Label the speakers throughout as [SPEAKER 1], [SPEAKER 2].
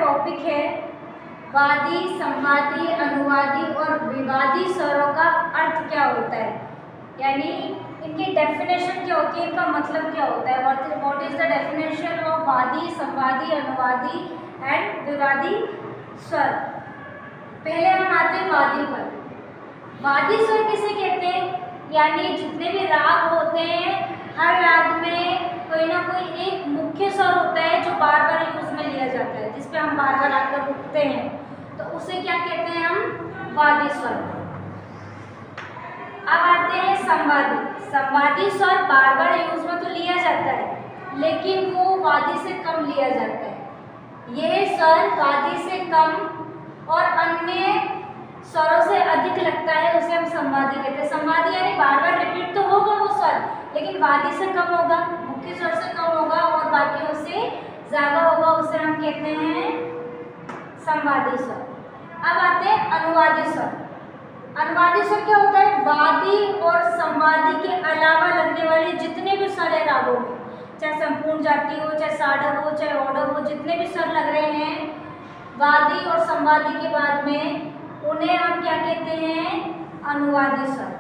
[SPEAKER 1] Topic है वादी, संवादी, अनुवादी और विवादी स्वरों का अर्थ क्या होता है, यानी इनकी डेफिनेशन क्या होती है, इनका मतलब क्या होता है। What is the definition of वादी, संवादी, अनुवादी एंड विवादी स्वर। पहले हम आते हैं वादी पर। वादी स्वर किसे कहते हैं, यानी जितने भी राग होते हैं हर राग में कोई ना कोई एक मुख्य स्वर होता है जो बार बार यूज में लिया जाता है, जिस पे हम बार बार आकर रुकते हैं, तो उसे क्या कहते हैं हम, वादी स्वर। अब आते हैं संवादी। संवादी स्वर बार बार यूज में तो लिया जाता है लेकिन वो वादी से कम लिया जाता है। यह स्वर वादी से कम और अन्य स्वरों से अधिक लगता है, उसे हम संवादी कहते हैं। संवादी यानी बार बार रिपीट तो होगा वो स्वर लेकिन वादी से कम होगा, मुख्य स्वर से कम होगा और बाकियों से ज्यादा होगा, उसे हम कहते हैं संवादी स्वर। अब आते हैं अनुवादी स्वर। अनुवादी स्वर क्या होता है, वादी और संवादी के अलावा लगने वाले जितने भी स्वर है रागों में, चाहे संपूर्ण जाति हो, चाहे साधक हो, चाहे औडव हो, जितने भी स्वर लग रहे हैं वादी और संवादी के बाद में, उन्हें हम क्या कहते हैं, अनुवादी स्वर।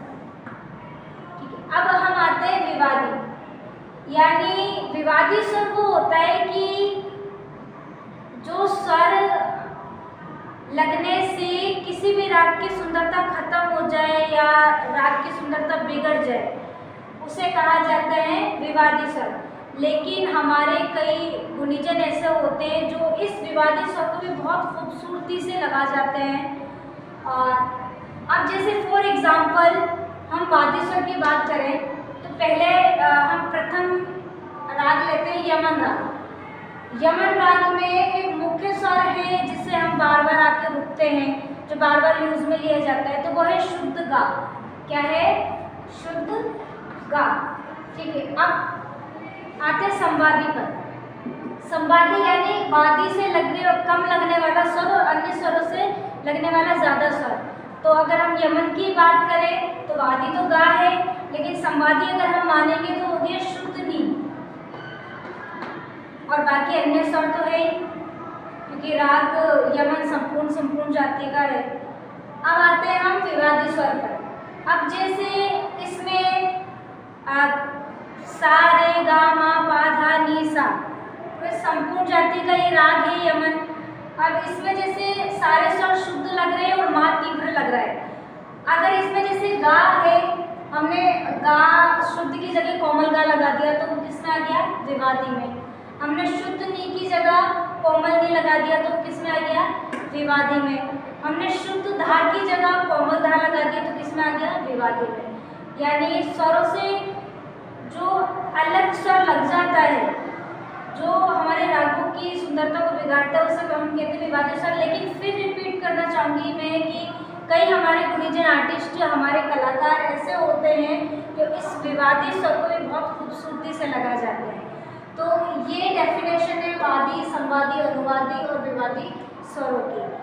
[SPEAKER 1] ठीक है, अब हम आते हैं विवादी। यानी विवादी स्वर वो होता है कि जो स्वर लगने से किसी भी राग की सुंदरता खत्म हो जाए या राग की सुंदरता बिगड़ जाए, उसे कहा जाता है विवादी स्वर। लेकिन हमारे कई गुणीजन ऐसे होते हैं जो इस विवादी स्वर को भी बहुत खूबसूरती से लगा जाते हैं। और अब जैसे फॉर एग्जाम्पल हम वादी स्वर की बात करें तो पहले हम प्रथम राग लेते हैं यमन राग। यमन राग में एक मुख्य स्वर है जिससे हम बार बार आके रुकते हैं, जो बार बार यूज में लिया जाता है, तो वो है शुद्ध गा। क्या है, शुद्ध गा। ठीक है, अब आते हैं संवादी पर। संवादी यानी वादी से कम लगने वाला स्वर और अन्य स्वरों से लगने वाला ज्यादा स्वर। तो अगर हम यमन की बात करें तो वादी तो गा है, लेकिन संवादी अगर हम मानेंगे तो हो गया शुद्ध नी, और बाकी अन्य स्वर तो है क्योंकि राग यमन संपूर्ण जाति का है। अब आते हैं हम विवादी स्वर पर। अब जैसे इसमें सा रे गा मा पा धा नी सा, तो संपूर्ण जाति का ये राग है यमन। अब इसमें जैसे सारे स्वर शुद्ध लग रहे हैं और मा तीव्र लग रहा है। अगर इसमें जैसे गा है, हमने गा शुद्ध की जगह कोमल गा लगा दिया तो वो किसमें आ गया, विवादी में। हमने शुद्ध नी की जगह कोमल नी लगा दिया तो किसमें आ गया, विवादी में। हमने शुद्ध धा की जगह कोमल धा लगा दिया तो किसमें आ गया, विवादी में। यानी स्वरों से जो अलग स्वर लग जाता है, जो हमारे रागों की सुंदरता को बिगाड़ता है, उसे हम कहते हैं विवादी स्वर। लेकिन फिर रिपीट करना चाहूँगी मैं कि कई हमारे गुणीजन आर्टिस्ट, हमारे कलाकार ऐसे होते हैं जो इस विवादी स्वर को भी बहुत खूबसूरती से लगा जाते हैं। तो ये डेफिनेशन है वादी, संवादी, अनुवादी और विवादी स्वरों की।